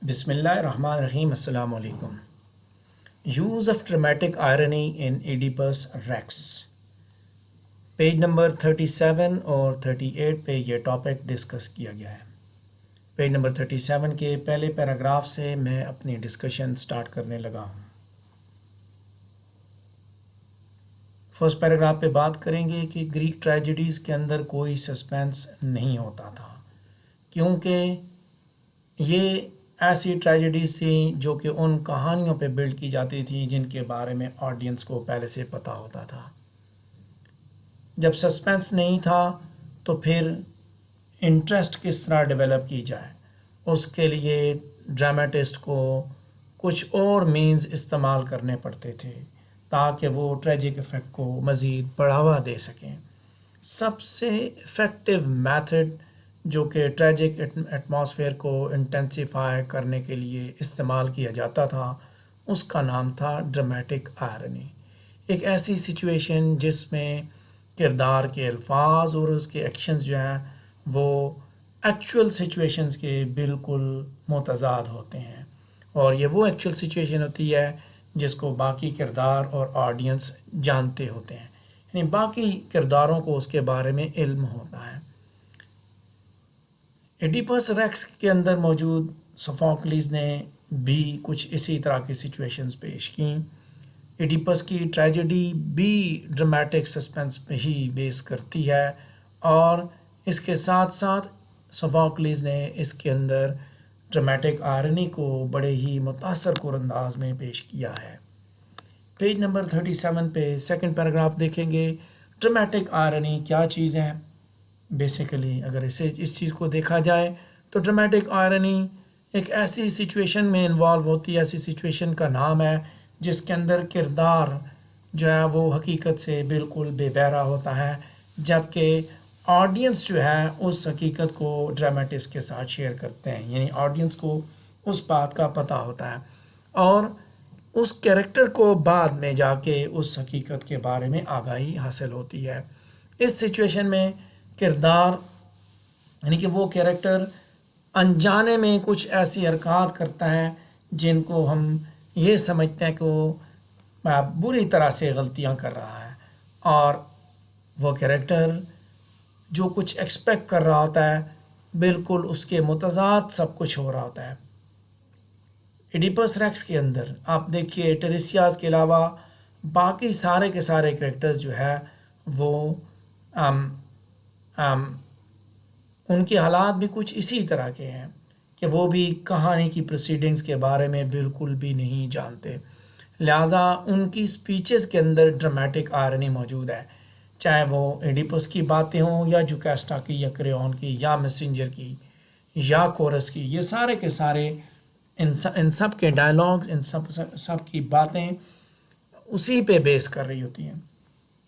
بسم اللہ الرحمن الرحیم السلام علیکم. Use of dramatic irony in Oedipus Rex. Page number 37 اور 38 پہ یہ ٹاپک ڈسکس کیا گیا ہے. پیج نمبر 37 کے پہلے پیراگراف سے میں اپنی ڈسکشن سٹارٹ کرنے لگا ہوں. فرسٹ پیراگراف پہ بات کریں گے کہ گریک ٹریجڈیز کے اندر کوئی سسپینس نہیں ہوتا تھا کیونکہ یہ ایسی ٹریجڈیز تھیں جو کہ ان کہانیوں پہ بلڈ کی جاتی تھیں جن کے بارے میں آڈینس کو پہلے سے پتہ ہوتا تھا. جب سسپینس نہیں تھا تو پھر انٹرسٹ کس طرح ڈیولپ کی جائے، اس کے لیے ڈرامٹسٹ کو کچھ اور مینز استعمال کرنے پڑتے تھے تاکہ وہ ٹریجک افیکٹ کو مزید بڑھاوا دے سکیں. سب سے افیکٹو میتھڈ جو کہ ٹریجک ایٹماسفیئر کو انٹینسیفائی کرنے کے لیے استعمال کیا جاتا تھا اس کا نام تھا ڈرامیٹک آئرنی. ایک ایسی سچویشن جس میں کردار کے الفاظ اور اس کے ایکشنز جو ہیں وہ ایکچول سچویشنز کے بالکل متضاد ہوتے ہیں، اور یہ وہ ایکچول سچویشن ہوتی ہے جس کو باقی کردار اور آڈینس جانتے ہوتے ہیں، یعنی باقی کرداروں کو اس کے بارے میں علم ہوتا ہے. ایڈیپس ریکس کے اندر موجود سوفوکلیز نے بھی کچھ اسی طرح کی سچویشنز پیش کیں. ایڈیپس کی ٹریجڈی بھی ڈرامیٹک سسپینس پہ ہی بیس کرتی ہے، اور اس کے ساتھ ساتھ سوفوکلیز نے اس کے اندر ڈرامیٹک آئرنی کو بڑے ہی متاثر کن انداز میں پیش کیا ہے. پیج نمبر 37 پہ سیکنڈ پیراگراف دیکھیں گے. ڈرامیٹک آئرنی کیا چیز ہے؟ بیسیکلی اگر اس چیز کو دیکھا جائے تو ڈرامیٹک آئرنی ایک ایسی سچویشن میں انوالو ہوتی ہے، ایسی سچویشن کا نام ہے جس کے اندر کردار جو ہے وہ حقیقت سے بالکل بے بہرا ہوتا ہے، جبکہ آڈینس جو ہے اس حقیقت کو ڈرامٹسٹ کے ساتھ شیئر کرتے ہیں، یعنی آڈینس کو اس بات کا پتہ ہوتا ہے اور اس کیریکٹر کو بعد میں جا کے اس حقیقت کے بارے میں آگاہی حاصل ہوتی ہے. اس سچویشن میں کردار یعنی کہ وہ کیریکٹر انجانے میں کچھ ایسی حرکات کرتا ہے جن کو ہم یہ سمجھتے ہیں کہ وہ بری طرح سے غلطیاں کر رہا ہے، اور وہ کیریکٹر جو کچھ ایکسپیکٹ کر رہا ہوتا ہے بالکل اس کے متضاد سب کچھ ہو رہا ہوتا ہے. ایڈیپس ریکس کے اندر آپ دیکھیے ٹیریسیاز کے علاوہ باقی سارے کے سارے کریکٹرز جو ہے وہ ان کے حالات بھی کچھ اسی طرح کے ہیں کہ وہ بھی کہانی کی پروسیڈنگز کے بارے میں بالکل بھی نہیں جانتے، لہٰذا ان کی سپیچز کے اندر ڈرامیٹک آئرنی موجود ہے، چاہے وہ ایڈیپس کی باتیں ہوں یا جوکیسٹا کی یا کریون کی یا میسنجر کی یا کورس کی. یہ سارے کے سارے ان سب کے ڈائلاگز، ان سب کی باتیں اسی پہ بیس کر رہی ہوتی ہیں.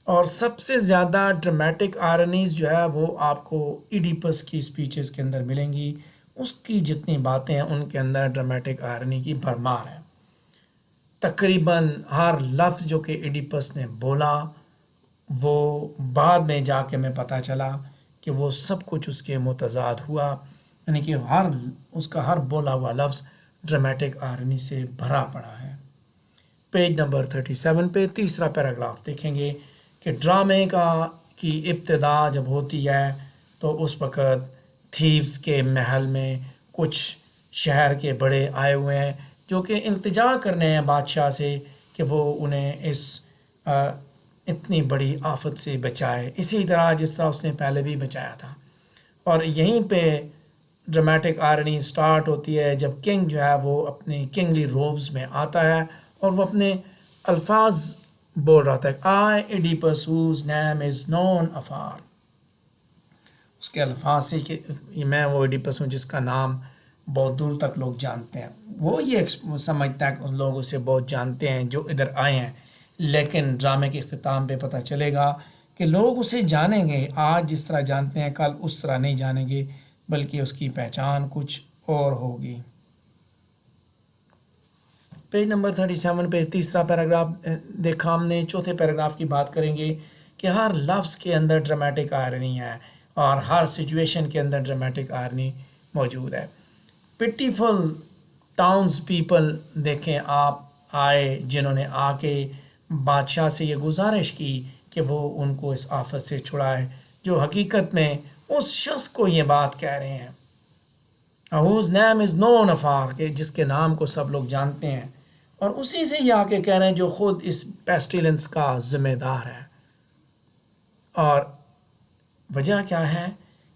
اور سب سے زیادہ ڈرامیٹک آئرنیز جو ہے وہ آپ کو ایڈیپس کی سپیچز کے اندر ملیں گی. اس کی جتنی باتیں ہیں ان کے اندر ڈرامیٹک آئرنی کی بھرمار ہے. تقریباً ہر لفظ جو کہ ایڈیپس نے بولا وہ بعد میں جا کے میں پتہ چلا کہ وہ سب کچھ اس کے متضاد ہوا، یعنی کہ اس کا ہر بولا ہوا لفظ ڈرامیٹک آئرنی سے بھرا پڑا ہے. پیج نمبر 37 پہ تیسرا پیراگراف دیکھیں گے کہ ڈرامے کی ابتدا جب ہوتی ہے تو اس وقت تھیوس کے محل میں کچھ شہر کے بڑے آئے ہوئے ہیں جو کہ التجا کرنے ہیں بادشاہ سے کہ وہ انہیں اس اتنی بڑی آفت سے بچائے، اسی طرح جس طرح اس نے پہلے بھی بچایا تھا. اور یہیں پہ ڈرامیٹک آئرنی سٹارٹ ہوتی ہے جب کنگ جو ہے وہ اپنے کنگلی روبز میں آتا ہے اور وہ اپنے الفاظ بول رہا تھا. آئی ایڈیپس ہوز نیم از نون افار. اس کے الفاظ سے کہ میں وہ ایڈیپس ہوں جس کا نام بہت دور تک لوگ جانتے ہیں. وہ یہ سمجھتا ہے کہ لوگ اسے بہت جانتے ہیں جو ادھر آئے ہیں، لیکن ڈرامے کے اختتام پہ پتہ چلے گا کہ لوگ اسے جانیں گے، آج جس طرح جانتے ہیں کل اس طرح نہیں جانیں گے، بلکہ اس کی پہچان کچھ اور ہوگی. پیج نمبر 37 پہ تیسرا پیراگراف دیکھا ہم نے. چوتھے پیراگراف کی بات کریں گے کہ ہر لفظ کے اندر ڈرامیٹک آئرنی ہے اور ہر سچویشن کے اندر ڈرامیٹک آئرنی موجود ہے. پٹیفل ٹاؤنز پیپل دیکھیں آپ آئے جنہوں نے آ کے بادشاہ سے یہ گزارش کی کہ وہ ان کو اس آفت سے چھڑائے، جو حقیقت میں اس شخص کو یہ بات کہہ رہے ہیں whose name is known afar، کہ جس کے نام کو سب لوگ جانتے ہیں، اور اسی سے یہ آ کے کہہ رہے ہیں جو خود اس پیسٹیلنس کا ذمہ دار ہے۔ اور وجہ کیا ہے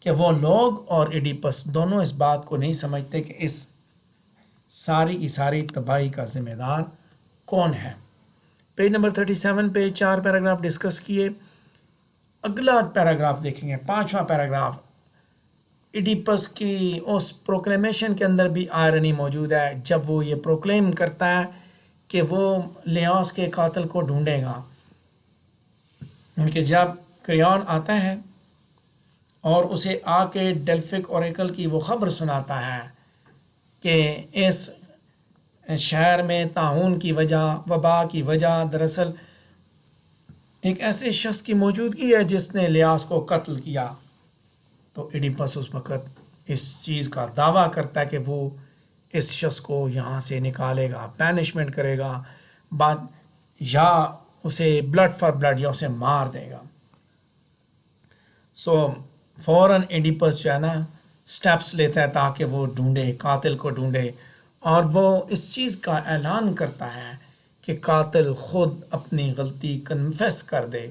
کہ وہ لوگ اور ایڈیپس دونوں اس بات کو نہیں سمجھتے کہ اس ساری کی ساری تباہی کا ذمہ دار کون ہے۔ پیج نمبر 37 پہ 4 پیراگراف ڈسکس کیے۔ اگلا پیراگراف دیکھیں گے، 5واں پیراگراف۔ ایڈیپس کی اس پروکلیمیشن کے اندر بھی آئرنی موجود ہے، جب وہ یہ پروکلیم کرتا ہے کہ وہ لیاس کے قاتل کو ڈھونڈے گا، کہ جب کریون آتا ہے اور اسے آ کے ڈیلفک اوریکل کی وہ خبر سناتا ہے کہ اس شہر میں طاعون کی وجہ، وبا کی وجہ دراصل ایک ایسے شخص کی موجودگی ہے جس نے لیاس کو قتل کیا، تو ایڈیپس اس وقت اس چیز کا دعویٰ کرتا ہے کہ وہ اس شخص کو یہاں سے نکالے گا، پینشمنٹ کرے گا، یا اسے بلڈ فار بلڈ، یا اسے مار دے گا۔ سو فوراً ایڈیپس جو ہے نا سٹیپس لیتا ہے تاکہ وہ ڈھونڈے، قاتل کو ڈھونڈے، اور وہ اس چیز کا اعلان کرتا ہے کہ قاتل خود اپنی غلطی کنفیس کر دے،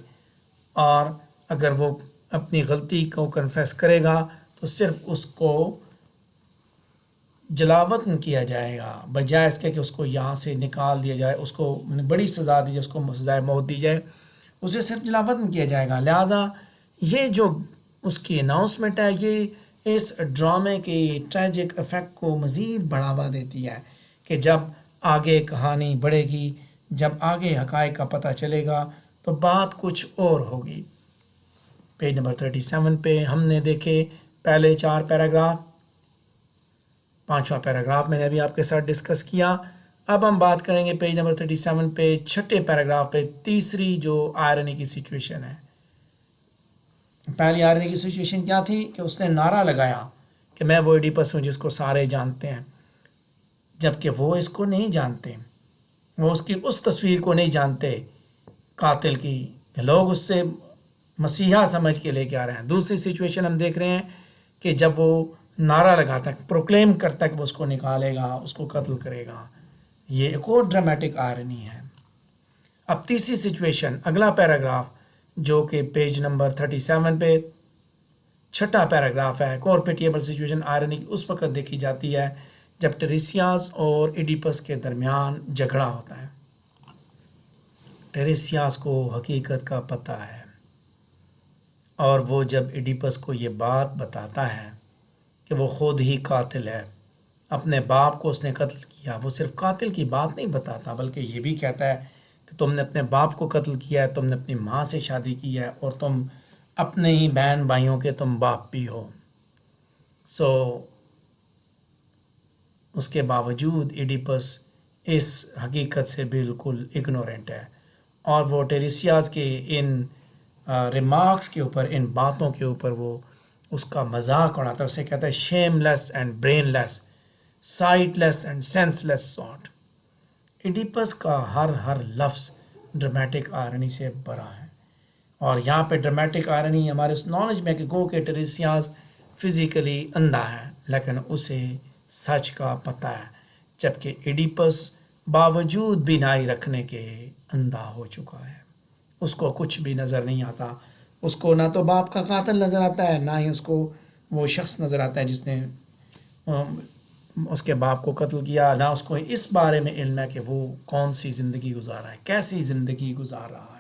اور اگر وہ اپنی غلطی کو کنفیس کرے گا تو صرف اس کو جلاوطن کیا جائے گا، بجائے اس کے کہ اس کو یہاں سے نکال دیا جائے، اس کو بڑی سزا دی جائے، اس کو سزائے موت دی جائے، اسے صرف جلاوطن کیا جائے گا۔ لہٰذا یہ جو اس کی اناؤنسمنٹ ہے، یہ اس ڈرامے کے ٹریجک افیکٹ کو مزید بڑھاوا دیتی ہے کہ جب آگے کہانی بڑھے گی، جب آگے حقائق کا پتہ چلے گا تو بات کچھ اور ہوگی۔ پیج نمبر 37 پہ ہم نے دیکھے پہلے 4 پیراگراف، 5واں پیراگراف میں نے ابھی آپ کے ساتھ ڈسکس کیا۔ اب ہم بات کریں گے پیج نمبر 37 پہ 6 پیراگراف پہ تیسری جو آئرنی کی سچویشن ہے۔ پہلی آئرنی کی سچویشن کیا تھی کہ اس نے نعرہ لگایا کہ میں وہ ایڈیپس ہوں جس کو سارے جانتے ہیں، جبکہ وہ اس کو نہیں جانتے، وہ اس کی اس تصویر کو نہیں جانتے قاتل کی، کہ لوگ اس سے مسیحا سمجھ کے لے کے آ رہے ہیں۔ دوسری سچویشن ہم دیکھ رہے ہیں کہ جب وہ نعرہ لگاتا ہے، پروکلیم کرتا ہے کہ وہ اس کو نکالے گا، اس کو قتل کرے گا۔ یہ ایک اور ڈرامیٹک آئرنی ہے۔ اب تیسری سچویشن، اگلا پیراگراف جو کہ پیج نمبر 37 پہ 6 پیراگراف ہے، ایک اور پیٹیبل سچویشن آئرنی کی اس وقت دیکھی جاتی ہے جب ٹیریسیاس اور ایڈیپس کے درمیان جھگڑا ہوتا ہے۔ ٹیریسیاس کو حقیقت کا پتہ ہے، اور وہ جب ایڈیپس کو یہ بات بتاتا ہے کہ وہ خود ہی قاتل ہے، اپنے باپ کو اس نے قتل کیا، وہ صرف قاتل کی بات نہیں بتاتا بلکہ یہ بھی کہتا ہے کہ تم نے اپنے باپ کو قتل کیا ہے، تم نے اپنی ماں سے شادی کی ہے، اور تم اپنے ہی بہن بھائیوں کے تم باپ بھی ہو۔ اس کے باوجود ایڈیپس اس حقیقت سے بالکل اگنورنٹ ہے، اور وہ ٹیریسیاس کے ان ریمارکس کے اوپر، ان باتوں کے اوپر وہ اس کا مذاق اڑاتا ہے، اسے کہتا ہے shameless and brainless, sightless and senseless sort. Oedipus کا ہر لفظ ڈرامیٹک آئرنی سے بھرا ہے، اور یہاں پہ ڈرامیٹک آئرنی ہمارے اس نالج میں کہ گو کہ ٹیریسیاس فزیکلی اندھا ہے لیکن اسے سچ کا پتہ ہے، جبکہ ایڈیپس باوجود بینائی رکھنے کے اندھا ہو چکا ہے، اس کو کچھ بھی نظر نہیں آتا، اس کو نہ تو باپ کا قاتل نظر آتا ہے، نہ ہی اس کو وہ شخص نظر آتا ہے جس نے اس کے باپ کو قتل کیا، نہ اس کو اس بارے میں علم ہے کہ وہ کون سی زندگی گزار رہا ہے، کیسی زندگی گزار رہا ہے۔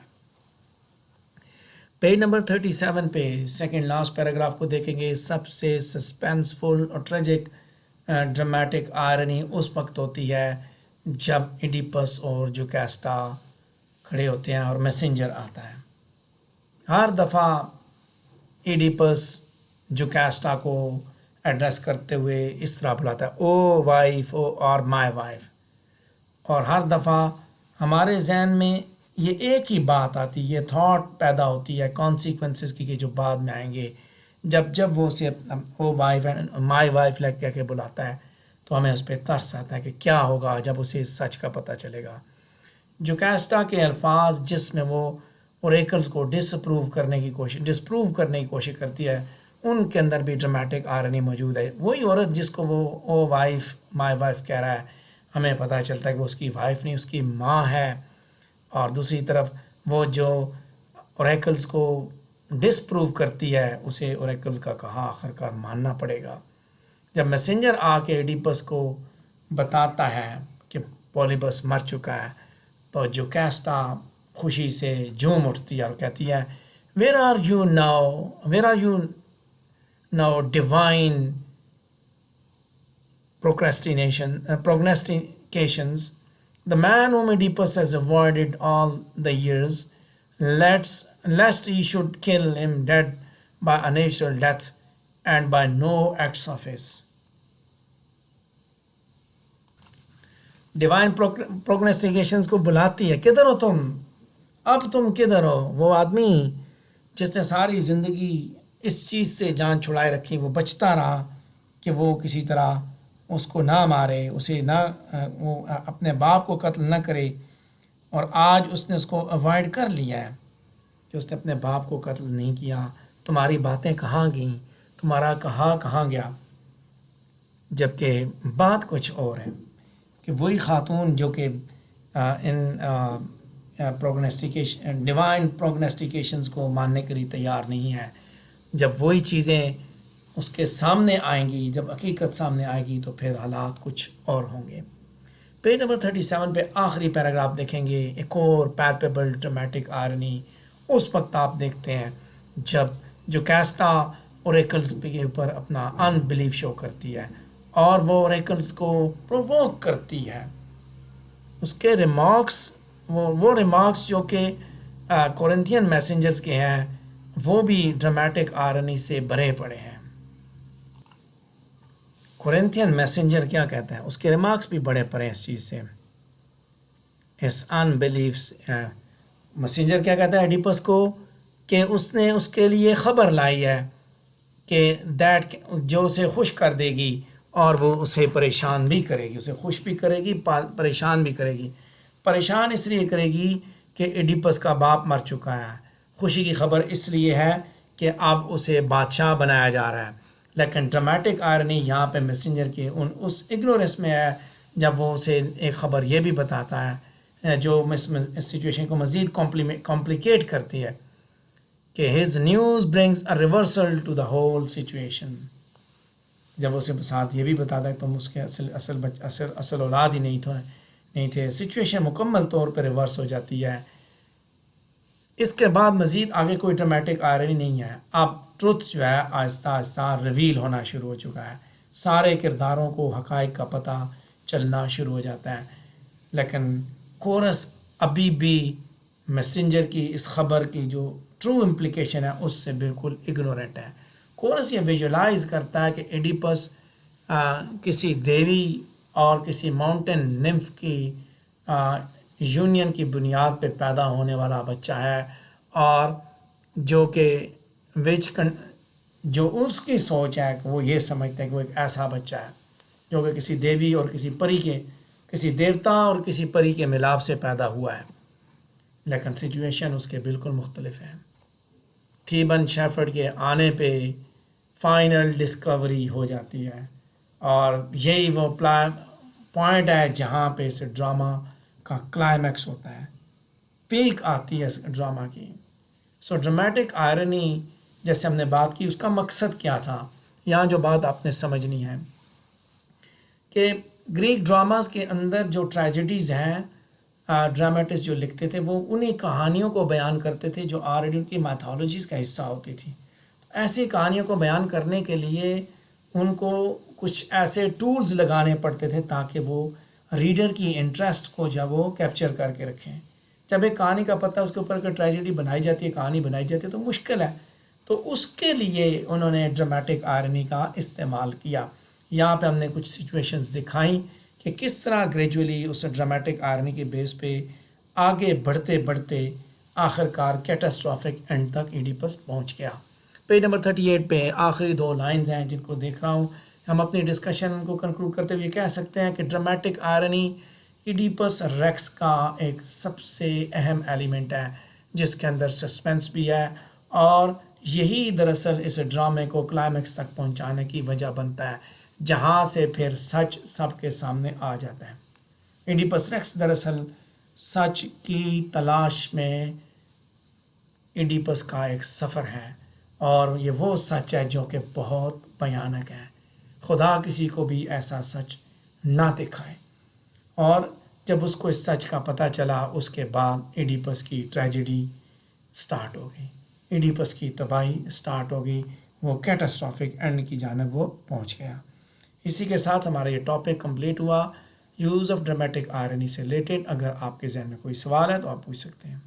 پیج نمبر 37 پہ سیکنڈ لاسٹ پیراگراف کو دیکھیں گے۔ سب سے سسپینسفل اور ٹریجک ڈرامیٹک آئرنی اس وقت ہوتی ہے جب ایڈیپس اور جوکیسٹا کھڑے ہوتے ہیں اور میسنجر آتا ہے۔ ہر دفعہ ایڈیپس جوکیسٹا کو ایڈریس کرتے ہوئے اس طرح بلاتا ہے، او وائف، او اور مائی وائف، اور ہر دفعہ ہمارے ذہن میں یہ ایک ہی بات آتی، یہ تھاٹ پیدا ہوتی ہے کانسیکوینسز کی کہ جو بعد میں آئیں گے، جب وہ اسے او وائف اینڈ مائی وائف لگ کہہ کے بلاتا ہے تو ہمیں اس پہ ترس آتا ہے کہ کیا ہوگا جب اسے سچ کا پتہ چلے گا۔ جوکیسٹا کے الفاظ جس میں وہ اوریکلز کو ڈسپروو کرنے کی کوشش کرتی ہے، ان کے اندر بھی ڈرامیٹک آئرنی موجود ہے۔ وہی عورت جس کو وہ او وائف مائی وائف کہہ رہا ہے، ہمیں پتہ چلتا ہے کہ وہ اس کی وائف نہیں، اس کی ماں ہے۔ اور دوسری طرف وہ جو اوریکلز کو ڈسپروو کرتی ہے، اسے اوریکلز کا کہا آخر کار ماننا پڑے گا۔ جب میسنجر آ کے ایڈیپس کو بتاتا ہے کہ پولیبس مر چکا ہے، تو جوکیسٹا خوشی سے جھوم اٹھتی ہے اور کہتی ہے where are you now divine prognostications, the man whom Oedipus has avoided all the years, lest he should kill him dead by a natural death and by no acts of his. Divine prognostications کو بلاتی ہے، کدھر ہو تم؟ اب تم کدھر ہو؟ وہ آدمی جس نے ساری زندگی اس چیز سے جان چھڑائے رکھی، وہ بچتا رہا کہ وہ کسی طرح اس کو نہ مارے، اسے نہ وہ اپنے باپ کو قتل نہ کرے، اور آج اس نے اس کو اوائڈ کر لیا ہے کہ اس نے اپنے باپ کو قتل نہیں کیا۔ تمہاری باتیں کہاں گئیں؟ تمہارا کہاں گیا؟ جبکہ بات کچھ اور ہے کہ وہی خاتون جو کہ ان ڈیوائن پروگنسٹیکیشنز کو ماننے کے لیے تیار نہیں ہے، جب وہی چیزیں اس کے سامنے آئیں گی، جب حقیقت سامنے آئے گی، تو پھر حالات کچھ اور ہوں گے۔ پیج نمبر 37 پہ آخری پیراگراف دیکھیں گے، ایک اور پیلپیبل ڈرامیٹک آئرنی اس وقت آپ دیکھتے ہیں جب جوکیسٹا اوریکلز کے اوپر اپنا ان بلیف شو کرتی ہے اور وہ اوریکلز کو پروووک کرتی ہے۔ اس کے ریمارکس وہ ریمارکس جو کہ کورنتھین میسنجرز کے ہیں، وہ بھی ڈرامیٹک آئرنی سے بھرے پڑے ہیں۔ کورنتھین میسنجر کیا کہتا ہے؟ اس کے ریمارکس بھی بڑے پڑے ہیں اس چیز سے، اس ان بلیفس۔ میسنجر کیا کہتا ہے ایڈیپس کو کہ اس نے اس کے لیے خبر لائی ہے کہ جو اسے خوش کر دے گی اور وہ اسے پریشان بھی کرے گی، اسے خوش بھی کرے گی، پریشان بھی کرے گی۔ پریشان اس لیے کرے گی کہ ایڈیپس کا باپ مر چکا ہے، خوشی کی خبر اس لیے ہے کہ اب اسے بادشاہ بنایا جا رہا ہے۔ لیکن ڈرامیٹک آئرنی یہاں پہ میسنجر کے اس اگنورنس میں ہے جب وہ اسے ایک خبر یہ بھی بتاتا ہے جو سچویشن کو مزید کمپلیکیٹ کرتی ہے کہ his news brings a reversal to the whole situation۔ جب اسے ساتھ یہ بھی بتاتا ہے تم اس کے اصل اولاد ہی نہیں تھے، سچویشن مکمل طور پہ ریورس ہو جاتی ہے۔ اس کے بعد مزید آگے کوئی ڈرامیٹک آئرنی نہیں ہے، اب ٹروتھ جو ہے آہستہ آہستہ ریویل ہونا شروع ہو چکا ہے، سارے کرداروں کو حقائق کا پتہ چلنا شروع ہو جاتا ہے۔ لیکن کورس ابھی بھی میسنجر کی اس خبر کی جو ٹرو امپلیکیشن ہے اس سے بالکل اگنورنٹ ہے۔ کورس یہ ویژولائز کرتا ہے کہ ایڈیپس کسی دیوی اور کسی ماؤنٹین نمف کی یونین کی بنیاد پہ پیدا ہونے والا بچہ ہے، اور جو کہ جو اس کی سوچ ہے کہ وہ یہ سمجھتا ہے کہ وہ ایک ایسا بچہ ہے جو کہ کسی دیوی اور کسی دیوتا اور کسی پری کے ملاپ سے پیدا ہوا ہے، لیکن سچویشن اس کے بالکل مختلف ہے۔ تھیبن شیفرڈ کے آنے پہ فائنل ڈسکوری ہو جاتی ہے، اور یہی وہ پوائنٹ ہے جہاں پہ اس ڈرامہ کا کلائمیکس ہوتا ہے، پیک آتی ہے اس ڈرامہ کی۔ سو ڈرامیٹک آئرنی جیسے ہم نے بات کی، اس کا مقصد کیا تھا؟ یہاں جو بات آپ نے سمجھنی ہے کہ گریک ڈراماز کے اندر جو ٹریجڈیز ہیں، ڈراماٹسٹ جو لکھتے تھے وہ انہیں کہانیوں کو بیان کرتے تھے جو آلریڈی ان کی میتھولوجیز کا حصہ ہوتی تھی۔ ایسی کہانیوں کو بیان کرنے کے لیے ان کو کچھ ایسے ٹولز لگانے پڑتے تھے تاکہ وہ ریڈر کی انٹرسٹ کو جب وہ کیپچر کر کے رکھیں۔ جب ایک کہانی کا پتہ اس کے اوپر کوئی ٹریجڈی بنائی جاتی ہے، کہانی بنائی جاتی ہے، تو مشکل ہے، تو اس کے لیے انہوں نے ڈرامیٹک آئرنی کا استعمال کیا۔ یہاں پہ ہم نے کچھ سچویشنز دکھائیں کہ کس طرح گریجولی اس ڈرامیٹک آئرنی کے بیس پہ آگے بڑھتے بڑھتے آخر کار کیٹاسٹرافک اینڈ تک ایڈیپس پہنچ گیا۔ پیج نمبر 38 پہ آخری دو لائنز ہیں جن کو دیکھ رہا ہوں، ہم اپنی ڈسکشن کو کنکلوڈ کرتے ہوئے کہہ سکتے ہیں کہ ڈرامیٹک آئرنی ایڈیپس ریکس کا ایک سب سے اہم ایلیمنٹ ہے، جس کے اندر سسپینس بھی ہے، اور یہی دراصل اس ڈرامے کو کلائمیکس تک پہنچانے کی وجہ بنتا ہے، جہاں سے پھر سچ سب کے سامنے آ جاتا ہے۔ ایڈیپس ریکس دراصل سچ کی تلاش میں ایڈیپس کا ایک سفر ہے، اور یہ وہ سچ ہے جو کہ بہت بھیانک ہے۔ خدا کسی کو بھی ایسا سچ نہ دکھائے۔ اور جب اس کو اس سچ کا پتہ چلا، اس کے بعد ایڈیپس کی ٹریجڈی سٹارٹ ہو گئی، ایڈیپس کی تباہی سٹارٹ ہو گئی، وہ کیٹاسٹرافک اینڈ کی جانب وہ پہنچ گیا۔ اسی کے ساتھ ہمارا یہ ٹاپک کمپلیٹ ہوا، یوز آف ڈرامیٹک آئرنی سے ریلیٹڈ۔ اگر آپ کے ذہن میں کوئی سوال ہے تو آپ پوچھ سکتے ہیں۔